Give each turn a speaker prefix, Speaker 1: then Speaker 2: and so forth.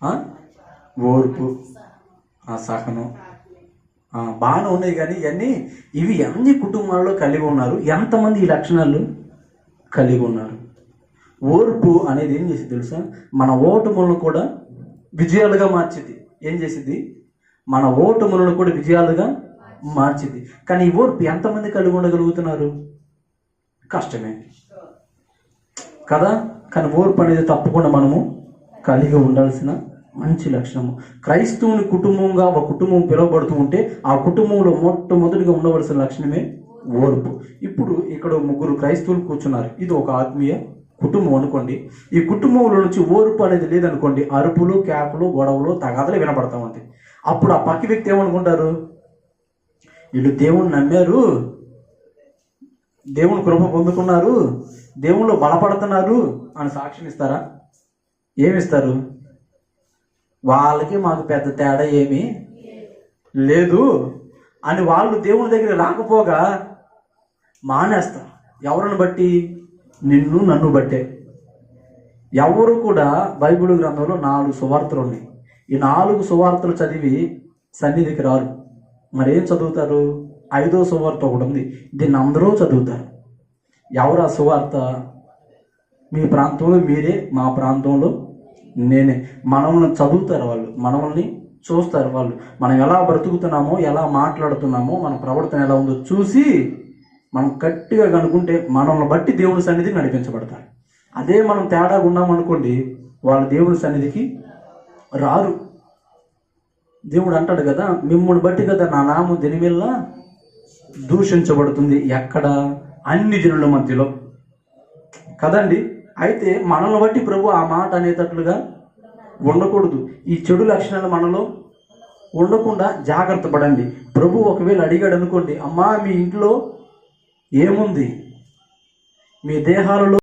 Speaker 1: ఆ? ఓర్పు, సహనం, బాగానే ఉన్నాయి. కానీ ఇవి అన్ని కుటుంబాల్లో కలిగి ఉన్నారు. ఎంతమంది ఈ లక్షణాలు కలిగి ఉన్నారు? ఓర్పు అనేది ఏం చేసింది తెలుసా? మన ఓటములను కూడా విజయాలుగా మార్చింది. ఏం చేసింది? మన ఓటములను కూడా విజయాలుగా మార్చింది. కానీ ఈ ఓర్పు ఎంతమంది కలిగి ఉండగలుగుతున్నారు? కష్టమే కదా. కానీ ఓర్పు అనేది తప్పకుండా మనము కలిగి ఉండాల్సిన మంచి లక్షణము. క్రైస్తవుని కుటుంబంగా ఒక కుటుంబం పిలువబడుతూ ఉంటే ఆ కుటుంబంలో మొట్టమొదటిగా ఉండవలసిన లక్షణమే ఓర్పు. ఇప్పుడు ఇక్కడ 3 క్రైస్తవులు కూర్చున్నారు. ఇది ఒక ఆత్మీయ కుటుంబం అనుకోండి. ఈ కుటుంబంలో నుంచి ఓర్పు అనేది లేదనుకోండి, అరుపులు, కేకలు, గొడవలు, తగాదలు వినపడతా ఉంటాయి. అప్పుడు ఆ పక్క వ్యక్తి ఏమనుకుంటారు? వీళ్ళు దేవుణ్ణి నమ్మారు, దేవుని కృప పొందుకున్నారు, దేవుళ్ళు బలపడుతున్నారు అని సాక్ష్యం ఇస్తారా? ఏమిస్తారు? వాళ్ళకి మాకు పెద్ద తేడా ఏమీ లేదు అని వాళ్ళు దేవుని దగ్గర రాకపోగా మానేస్తారు. ఎవరిని బట్టి? నిన్ను నన్ను బట్టే. ఎవరు కూడా బైబిల్ గ్రంథంలో 4 సువార్తలు ఉన్నాయి. ఈ 4 సువార్తలు చదివి సన్నిధికి రారు. మరి ఏం చదువుతారు? 5వ సువార్త ఒకటి ఉంది, దీన్ని అందరూ చదువుతారు. ఎవరు ఆ సువార్త? మీ ప్రాంతంలో మీరే, మా ప్రాంతంలో నేనే. మనల్ని చదువుతారు వాళ్ళు, మనల్ని చూస్తారు వాళ్ళు. మనం ఎలా బ్రతుకుతున్నామో, ఎలా మాట్లాడుతున్నామో, మన ప్రవర్తన ఎలా ఉందో చూసి మనం గట్టిగా కనుక్కుంటే మనల్ని బట్టి దేవుని సన్నిధికి నడిపించబడతారు. అదే మనం తేడాగా ఉన్నామనుకోండి, వాళ్ళు దేవుని సన్నిధికి రారు. దేవుడు అంటాడు కదా, మిమ్మల్ని బట్టి కదా నా నామం దినమెల్లా దూషించబడుతుంది. ఎక్కడ? అన్ని జనుల మధ్యలో కదండి. అయితే మనల్ని బట్టి ప్రభు ఆ మాట అనేటట్లుగా ఉండకూడదు. ఈ చెడు లక్షణాలు మనలో ఉండకుండా జాగ్రత్త పడండి. ప్రభు ఒకవేళ అడిగాడు అనుకోండి, అమ్మా మీ ఇంట్లో ఏముంది? మీ దేహాలలో